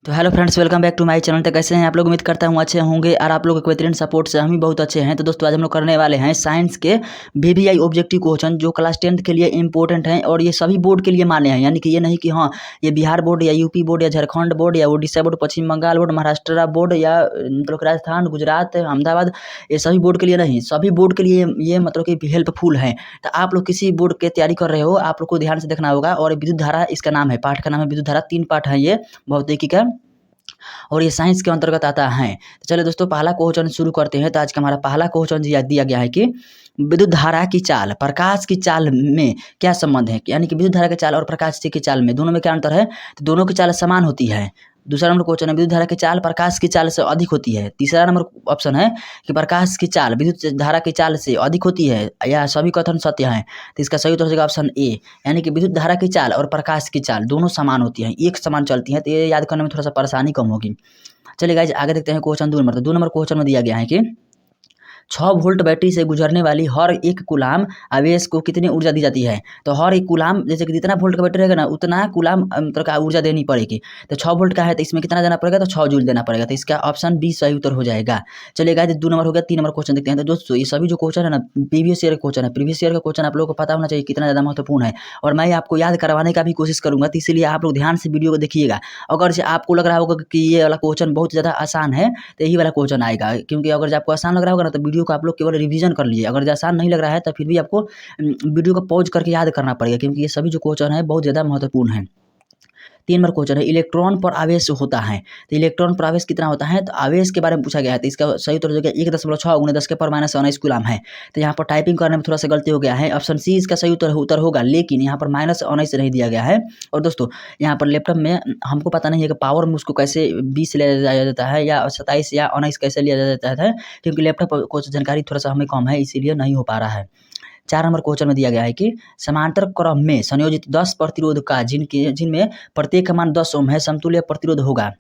तो hello friends, welcome back to my channel. तो कैसे हैं आप लोग? उम्मीद करता हूँ अच्छे होंगे और आप लोगों के बेहतरीन सपोर्ट से हम भी बहुत अच्छे हैं। तो दोस्तों आज हम लोग करने वाले हैं साइंस के वीवीआई ऑब्जेक्टिव क्वेश्चन जो क्लास 10th के लिए इंपॉर्टेंट हैं और ये सभी बोर्ड के लिए मान्य हैं। यानी कि ये नहीं कि हाँ ये बिहार बोर्ड या यूपी बोर्ड या झारखंड बोर्ड या उड़ीसा बोर्ड, पश्चिम बंगाल बोर्ड, महाराष्ट्र बोर्ड या मतलब राजस्थान, गुजरात, अहमदाबाद, ये सभी बोर्ड के लिए नहीं, सभी बोर्ड के लिए ये मतलब कि हेल्पफुल है। तो आप लोग किसी बोर्ड की तैयारी कर रहे हो, आप लोग को ध्यान से देखना होगा। और विद्युत धारा इसका नाम है, पाठ का नाम है विद्युत धारा। 3 पाठ है ये भौतिकी का और ये साइंस के अंतर्गत आता है। तो चलिए दोस्तों पहला क्वेश्चन शुरू करते हैं। तो आज का हमारा पहला क्वेश्चन दिया गया है कि विद्युत धारा की चाल प्रकाश की चाल में क्या संबंध है। यानी कि विद्युत धारा की चाल और प्रकाश की चाल में दोनों में क्या अंतर है। तो दोनों की चाल समान होती है। दूसरा नंबर क्वेश्चन है विद्युत धारा की चाल प्रकाश की चाल से अधिक होती है। तीसरा नंबर ऑप्शन है कि प्रकाश की चाल विद्युत धारा की चाल से अधिक होती है या सभी कथन सत्य हैं। तो इसका सही उत्तर हो जाएगा ऑप्शन ए, यानी कि विद्युत धारा की चाल और प्रकाश की चाल दोनों समान होती हैं, एक समान चलती हैं। तो ये याद करने में थोड़ा सा परेशानी कम होगी। चलिए गाइज आगे देखते हैं क्वेश्चन 2 नंबर क्वेश्चन में दिया गया है कि 6 वोल्ट बैटरी से गुजरने वाली हर एक कूलाम आवेश को कितनी ऊर्जा दी जाती है। तो हर एक कूलाम जैसे कि जितना वोल्ट का बैटरी रहेगा ना उतना कूलाम मतलब का ऊर्जा देनी पड़ेगी। तो 6 वोल्ट का है तो इसमें कितना देना पड़ेगा, तो 6 जूल देना पड़ेगा। तो इसका ऑप्शन बी सही उत्तर हो जाएगा। चलिए गाइज 2 नंबर हो गया। 3 नंबर क्वेश्चन देखते हैं। तो दोस्तों ये सभी जो क्वेश्चन है ना प्रीवियस ईयर के क्वेश्चन है। प्रीवियस ईयर का क्वेश्चन आप लोगों को पता होना चाहिए कितना ज़्यादा महत्वपूर्ण है और मैं आपको याद करवाने का भी कोशिश करूंगा। तो इसलिए आप लोग ध्यान से वीडियो को देखिएगा। अगर से आपको लग रहा होगा कि ये वाला क्वेश्चन बहुत ज़्यादा आसान है तो यही वाला क्वेश्चन आएगा, क्योंकि अगर जो आपको आसान लग रहा होगा ना तो वीडियो को आप लोग केवल रिवीजन कर लीजिए। अगर जो आसान नहीं लग रहा है तो फिर भी आपको वीडियो को पॉज करके याद करना पड़ेगा, क्योंकि ये सभी जो क्वेश्चन है बहुत ज़्यादा महत्वपूर्ण है। 3 नंबर क्वेश्चन है इलेक्ट्रॉन पर आवेश होता है। तो इलेक्ट्रॉन पर आवेश कितना होता है, तो आवेश के बारे में पूछा गया है। तो इसका सही उत्तर हो जाएगा 1.6 × 10⁻⁹ कूलाम है। तो यहाँ पर टाइपिंग करने में थोड़ा सा गलती हो गया है। ऑप्शन सी इसका सही उत्तर होगा, लेकिन यहाँ पर -19 नहीं दिया गया है। और दोस्तों यहाँ पर लैपटॉप में हमको पता नहीं है कि पावर में उसको कैसे 20 लिया जाया जाता है या 27 या 19 कैसे लिया जाता है, क्योंकि लैपटॉप को जानकारी थोड़ा सा हमें कम है, इसीलिए नहीं हो पा रहा है। 4 नंबर क्वेश्चन में दिया गया है कि समांतर क्रम में संयोजित 10 प्रतिरोध का जिनमें प्रत्येक का मान 10 ओम है समतुल्य प्रतिरोध होगा।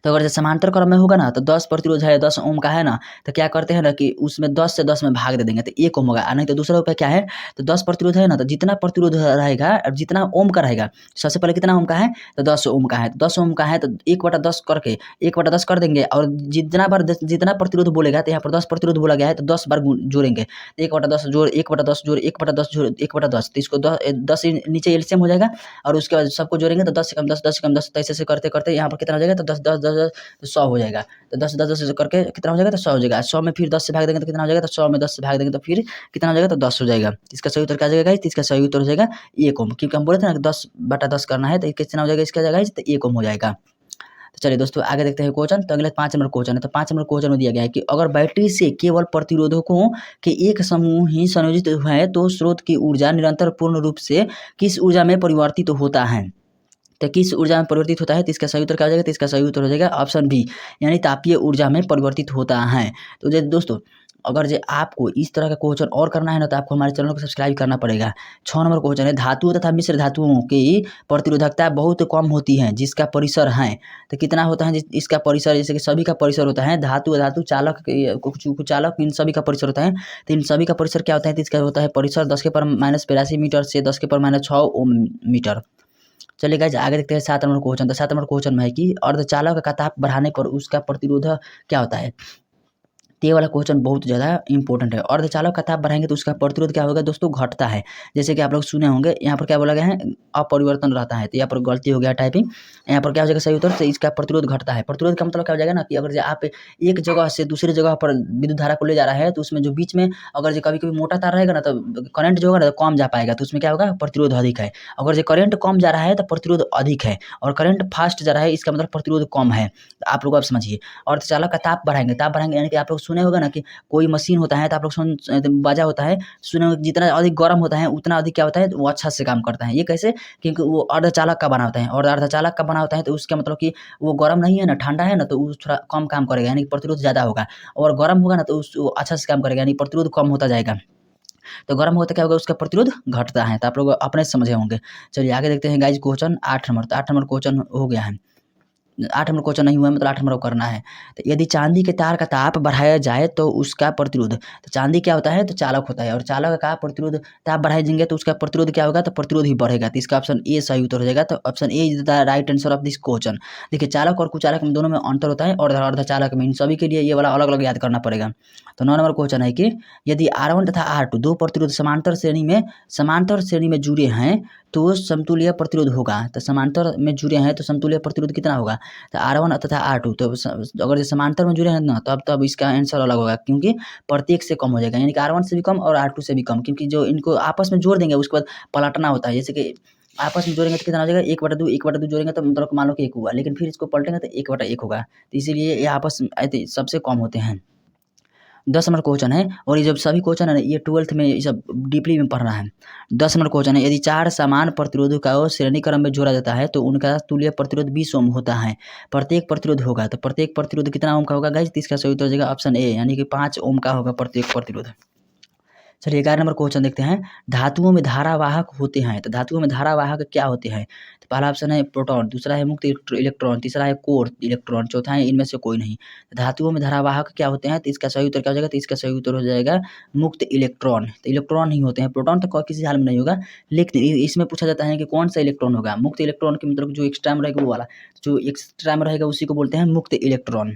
तो अगर जैसे समांतर क्रम में होगा ना तो 10 प्रतिरोध है, 10 ओम का है ना, तो क्या करते हैं ना कि उसमें 10 से 10 में भाग दे देंगे तो 1 ओम होगा। नहीं तो दूसरा उपाय क्या है, तो 10 प्रतिरोध है ना तो जितना प्रतिरोध रहेगा और जितना ओम का रहेगा, सबसे पहले कितना ओम का है तो 10 ओम का है। तो 10 ओम का है तो 1/10 करके 1/10 कर देंगे और जितना बार जितना प्रतिरोध बोलेगा तो यहाँ पर 10 प्रतिरोध बोला गया है तो 10 बार जोड़ेंगे। 1/10 जोड़ 1/10 जोड़ 1/10 जोड़ 1/10, तो इसको 10 नीचे एलसीएम हो जाएगा और उसके बाद सबको जोड़ेंगे तो 10 से कम 10, 10 से कम 10, तो ऐसे करते करते यहाँ पर कितना हो जाएगा तो 10 10 10 10 तो 100 हो जाएगा। तो 10 10 10 करके कितना हो जाएगा तो 100 हो जाएगा। 100 में फिर 10 से भाग देंगे तो कितना हो जाएगा, तो 100 में 10 से भाग देंगे तो फिर कितना हो जाएगा तो 10 हो जाएगा। इसका सही उत्तर क्या हो जाएगा, इसका सही उत्तर हो जाएगा 1 ओम, क्योंकि हम बोले थे ना कि 10/10 करना है तो कितना हो जाएगा, इसका जगह तो 1 ओम हो जाएगा। तो चलिए दोस्तों आगे देखते हैं क्वेश्चन। तो अगले 5 नंबर क्वेश्चन है। तो 5 नंबर क्वेश्चन में दिया गया है कि अगर बैटरी से केवल प्रतिरोधकों के एक समूह ही संयोजित है तो स्रोत की ऊर्जा निरंतर पूर्ण रूप से किस ऊर्जा में परिवर्तित होता है। तो किस ऊर्जा में परिवर्तित होता है, तो इसका सही उत्तर क्या हो जाएगा, तो इसका सही उत्तर हो जाएगा ऑप्शन बी, यानी तापीय ऊर्जा में परिवर्तित होता है। तो जो दोस्तों अगर जो आपको इस तरह का क्वेश्चन और करना है ना तो आपको हमारे चैनल को सब्सक्राइब करना पड़ेगा। 6 नंबर क्वेश्चन है धातुओं तथा मिश्र धातुओं की प्रतिरोधकता बहुत कम होती है जिसका परिसर है। तो कितना होता है इसका परिसर, जैसे कि सभी का परिसर होता है, धातु धातु चालक कुछ चालक इन सभी का परिसर होता है। तो इन सभी का परिसर क्या होता है, तो इसका होता है परिसर 10⁻⁻82 मीटर से 10⁻6 ओम मीटर। चलिए गाइस आगे देखते हैं 7 नंबर क्वेश्चन। तो 7 नंबर क्वेश्चन में है कि अर्धचालक का ताप बढ़ाने पर उसका प्रतिरोध क्या होता है। ये वाला क्वेश्चन बहुत ज़्यादा इंपॉर्टेंट है। अर्धचालक का ताप बढ़ाएंगे तो उसका प्रतिरोध क्या होगा दोस्तों, घटता है। जैसे कि आप लोग सुने होंगे यहाँ पर क्या बोला गया है, अपरिवर्तन रहता है। तो यहाँ पर गलती हो गया टाइपिंग। यहाँ पर क्या हो जाएगा सही उत्तर, तो इसका प्रतिरोध घटता है। प्रतिरोध का मतलब क्या हो जाएगा ना कि अगर जो आप एक जगह से दूसरी जगह पर विद्युत धारा को ले जा रहा है तो उसमें जो बीच में अगर जो कभी कभी मोटा तार रहेगा ना तो करंट जो होगा ना तो कम जा पाएगा, तो उसमें क्या होगा प्रतिरोध अधिक है। अगर जो करंट कम जा रहा है तो प्रतिरोध अधिक है और करंट फास्ट जा रहा है इसका मतलब प्रतिरोध कम है। तो आप लोग आप समझिए। अर्धचालक का ताप बढ़ाएंगे यानी कि आप लोग सुने होगा ना कि कोई मशीन होता है तो आप लोग बाजा होता है सुने होंगे, जितना अधिक गर्म होता है उतना अधिक क्या होता है वो अच्छा से काम करता है। ये कैसे, क्योंकि वो अर्धचालक का बना होता है और अर्धचालक का बना होता है तो उसका मतलब कि वो गर्म नहीं है ना, ठंडा है ना, तो वो थोड़ा कम काम करेगा यानी प्रतिरोध ज़्यादा होगा। और गर्म होगा ना तो वो अच्छा से काम करेगा यानी प्रतिरोध कम होता जाएगा। तो गर्म होता क्या होगा, उसका प्रतिरोध घटता है। तो आप लोग अपने समझे होंगे। चलिए आगे देखते हैं गाइज क्वेश्चन 8 नंबर। तो 8 नंबर क्वेश्चन हो गया है। 8 नंबर क्वेश्चन नहीं हुआ है, मतलब 8 नंबर को करना है। तो यदि चांदी के तार का ताप बढ़ाया जाए तो उसका प्रतिरोध, तो चांदी क्या होता है, तो चालक होता है, और चालक का प्रतिरोध ताप बढ़ाए जाएंगे तो उसका प्रतिरोध क्या होगा, तो प्रतिरोध ही बढ़ेगा। तो इसका ऑप्शन ए सही उत्तर हो जाएगा। तो option A is the right answer of this question. देखिए चालक और कुचालक में दोनों में अंतर होता है, और अर्धचालक में, इन सभी के लिए ये वाला अलग अलग याद करना पड़ेगा। तो 9 नंबर क्वेश्चन है कि यदि R1 तथा R2 दो प्रतिरोध समांतर श्रेणी में जुड़े हैं तो समतुल्य प्रतिरोध होगा। तो समांतर में जुड़े हैं तो समतुल्य प्रतिरोध कितना होगा, तो R1 तथा R2। तो अगर ये समांतर में जुड़े हैं ना, तब इसका आंसर अलग होगा, क्योंकि प्रत्येक से कम हो जाएगा, यानी कि R1 से भी कम और R2 से भी कम, क्योंकि जो इनको आपस में जोड़ देंगे उसके बाद पलटना होता है। जैसे कि आपस में जोड़ेंगे तो कितना हो जाएगा, 1/2 जोड़ेंगे तो मतलब मान लो कि 1 हुआ, लेकिन फिर इसको पलटेंगे तो 1/1 होगा। तो इसीलिए ये आपस में सबसे कम होते हैं। 10 नंबर क्वेश्चन है, और ये जब सभी क्वेश्चन है ना, ये 12th में ये सब डीपली में पढ़ना है। 10 नंबर क्वेश्चन है, यदि 4 समान प्रतिरोधों का श्रेणी क्रम में जोड़ा जाता है तो उनका तुल्य प्रतिरोध 20 ओम होता है। प्रत्येक प्रतिरोध होगा, तो प्रत्येक प्रतिरोध कितना ओम का होगा गाइस, तो इसका सही उत्तर हो जाएगा ऑप्शन ए, यानी कि 5 ओम का होगा प्रत्येक प्रतिरोध। चलिए 11 नंबर क्वेश्चन देखते हैं, धातुओं में धारावाहक होते हैं। तो धातुओं में धारावाहक क्या होते हैं, तो पहला ऑप्शन है प्रोटॉन, दूसरा है मुक्त इलेक्ट्रॉन, तीसरा है कोर इलेक्ट्रॉन, चौथा है इनमें से कोई नहीं। तो धातुओं में धारावाहक क्या होते हैं, तो इसका सही उत्तर क्या हो जाएगा, तो इसका सही उत्तर हो जाएगा मुक्त इलेक्ट्रॉन। तो इलेक्ट्रॉन ही होते हैं, प्रोटॉन तो किसी हाल में नहीं होगा, लेकिन इसमें पूछा जाता है कि कौन सा इलेक्ट्रॉन होगा। मुक्त इलेक्ट्रॉन के मतलब जो एक्स्ट्रा में रहेगा वो वाला, जो एक्स्ट्रा में रहेगा उसी को बोलते हैं मुक्त इलेक्ट्रॉन।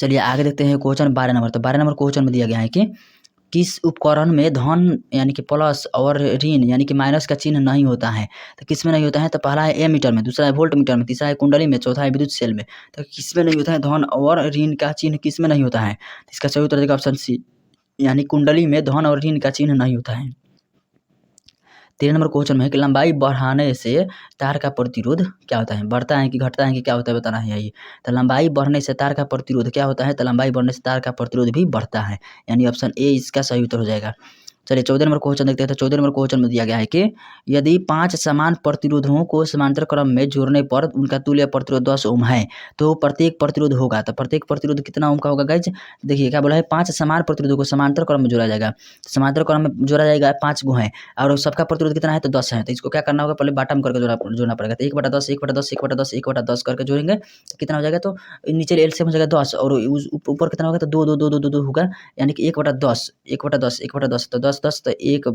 चलिए आगे देखते हैं क्वेश्चन 12 नंबर। तो 12 नंबर क्वेश्चन में दिया गया है कि किस उपकरण में धन यानी कि प्लस और ऋण यानी कि माइनस का चिन्ह नहीं होता है। तो किस में नहीं होता है, तो पहला है एमीटर में, दूसरा है वोल्ट मीटर में, तीसरा है कुंडली में, चौथा है विद्युत सेल में। तो किस में नहीं होता है धन और ऋण का चिन्ह, किस में नहीं होता है, तो इसका सही उत्तर देगा ऑप्शन सी, यानी कुंडली में धन और ऋण का चिन्ह नहीं होता है। 13 नंबर क्वेश्चन में है कि लंबाई बढ़ाने से तार का प्रतिरोध क्या होता है, बढ़ता है कि घटता है कि क्या होता है, बताना है यही। तो लंबाई बढ़ने से तार का प्रतिरोध क्या होता है, तो लंबाई बढ़ने से तार का प्रतिरोध भी बढ़ता है, यानी ऑप्शन ए इसका सही उत्तर हो जाएगा। चलिए 14 नंबर क्वेश्चन देखते हैं। तो 14 नंबर क्वेश्चन में दिया गया है कि यदि 5 समान प्रतिरोधों को समांतर क्रम में जोड़ने पर उनका तुल्य प्रतिरोध 10 ओम है तो प्रत्येक प्रतिरोध होगा। तो प्रत्येक प्रतिरोध कितना ओम का होगा गाइज, देखिए क्या बोला है, 5 समान प्रतिरोधों को समांतर क्रम में जोड़ा जाएगा। समांतर क्रम में जोड़ा जाएगा, 5 गो है और सबका प्रतिरोध कितना है, तो 10 है। तो इसको क्या करना होगा, पहले बॉटम करके जोड़ना पड़ेगा। तो 1/10 1/10 1/10 1/10 करके जोड़ेंगे तो कितना हो जाएगा, तो नीचे एलसीएम हो जाएगा 10 और ऊपर कितना होगा, तो 2 2 2 2 2 होगा, यानी कि 1/10 1/10 1/10, तो 10 10 तो 1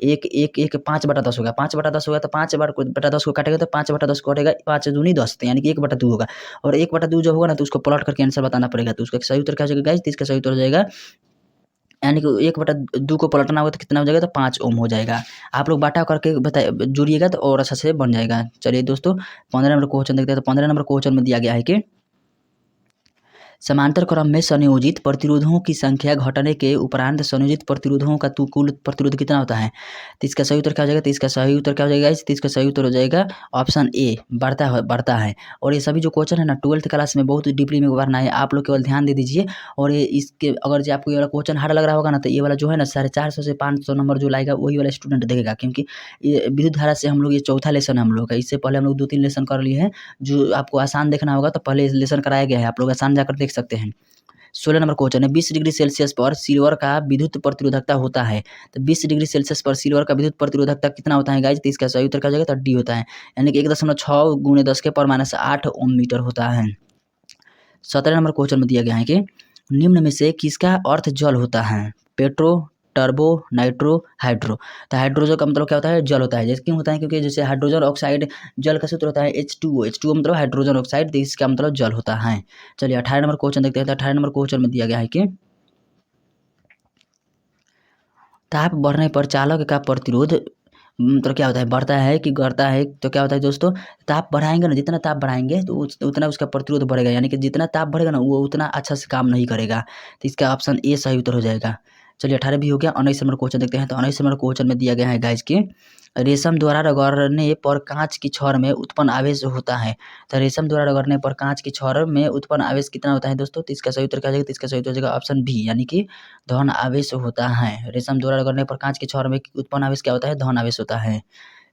1 1 1 5/10 होगा। 5/10 होगा तो 5/10 को काटेगा तो 5/10 को काटेगा, 5 दूनी 10, यानी कि 1/2 होगा। और 1/2 जो होगा ना, तो उसको प्लॉट करके आंसर बताना पड़ेगा। तो उसका सही उत्तर क्या हो जाएगा गाइस, तो इसका सही उत्तर हो जाएगा, यानी कि 1/2 को पलटना होगा तो कितना हो जाएगा, तो 5 ओम हो जाएगा। आप लोग बाटा करके जोड़िएगा तो और अच्छा से बन जाएगा। चलिए दोस्तों 15 नंबर क्वेश्चन देखते हैं। तो 15 नंबर क्वेश्चन में दिया गया है कि समांतर क्रम में संयोजित प्रतिरोधों की संख्या घटने के उपरांत संयोजित प्रतिरोधों का कुल प्रतिरोध कितना होता है। तो इसका सही उत्तर क्या हो जाएगा, तो इसका सही उत्तर क्या हो जाएगा, तो इसका सही उत्तर हो जाएगा ऑप्शन ए, बढ़ता है। और ये सभी जो क्वेश्चन है ना 12th क्लास में बहुत डीपली में पढ़ना है, आप लोग केवल ध्यान दे दीजिए। और ये इसके अगर जो आपको ये वाला क्वेश्चन हार्ड लग रहा होगा ना, तो ये वाला जो है ना 450 से 500 नंबर जो लाएगा वही वाला स्टूडेंट देखेगा, क्योंकि ये विद्युत धारा से हम लोग ये चौथा लेसन है हम लोग का। इससे पहले हम लोग 2-3 लेसन कर लिए हैं। जो आपको आसान देखना होगा तो पहले लेसन कराया गया है, आप लोग आसान जाकर देख सकते हैं। 16 नंबर क्वेश्चन है, 20 डिग्री सेल्सियस पर सिल्वर का विद्युत प्रतिरोधकता होता है। तो 20 डिग्री सेल्सियस पर सिल्वर का विद्युत प्रतिरोधकता कितना होता है गाइज, तो इसका सही उत्तर क्या हो जाएगा, तो डी होता है, यानी कि 1.6 × 10⁻8 ओम मीटर होता है। 17 नंबर क्वेश्चन में दिया गया है कि निम्न में से किसका अर्थ जल होता है, पेट्रो, टर्बो, नाइट्रो, हाइड्रो। तो हाइड्रोजन का मतलब क्या होता है, जल होता है। जैसे क्यों होता है, क्योंकि जैसे हाइड्रोजन ऑक्साइड जल का सूत्र होता है H2O मतलब हाइड्रोजन ऑक्साइड, तो इसका मतलब जल होता है। चलिए 18 नंबर क्वेश्चन देखते हैं। तो 18 नंबर क्वेश्चन में दिया गया है कि ताप बढ़ने पर चालक का प्रतिरोध मतलब क्या होता है, बढ़ता है कि घटता है। तो क्या होता है दोस्तों, ताप बढ़ाएंगे ना, जितना ताप बढ़ाएंगे तो उतना उसका प्रतिरोध बढ़ेगा, यानी कि जितना ताप बढ़ेगा ना वो उतना अच्छा से काम नहीं करेगा। तो इसका ऑप्शन ए सही उत्तर हो जाएगा। चलिए 18 भी हो गया। 19 नंबर क्वेश्चन देखते हैं। तो 19 नंबर क्वेश्चन में दिया गया है गाइज कि रेशम द्वारा रगड़ने पर कांच की छड़ में उत्पन्न आवेश होता है। तो रेशम द्वारा रगड़ने पर कांच की छड़ में उत्पन्न आवेश कितना होता है दोस्तों, तो इसका सही उत्तर क्या हो जाएगा, तो इसका सही उत्तर हो जाएगा ऑप्शन बी, यानी कि धन आवेश होता है। रेशम द्वारा रगड़ने पर कांच की छड़ में उत्पन्न आवेश क्या होता है, धन आवेश होता है।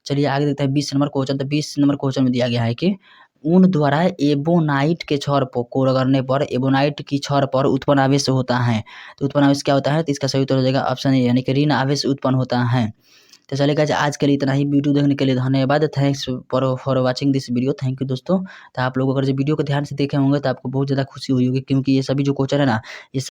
चलिए आगे देखते हैं 20 नंबर क्वेश्चन। तो 20 नंबर क्वेश्चन में दिया गया है कि ऊन द्वारा एबोनाइट के छड़ को रगड़ने पर एबोनाइट की छड़ पर उत्पन्न आवेश होता है। तो उत्पन्न आवेश क्या होता है, तो इसका सही उत्तर हो जाएगा ऑप्शन ए, यानी कि ऋण आवेश उत्पन्न होता है। तो चलिए गाइस आज के लिए इतना ही। वीडियो देखने के लिए धन्यवाद। Thanks for watching this video. Thank you दोस्तों। तो आप लोग अगर जो वीडियो को ध्यान से देखे होंगे तो आपको बहुत ज़्यादा खुशी हुई होगी, क्योंकि ये सभी जो क्वेश्चन है ना, ये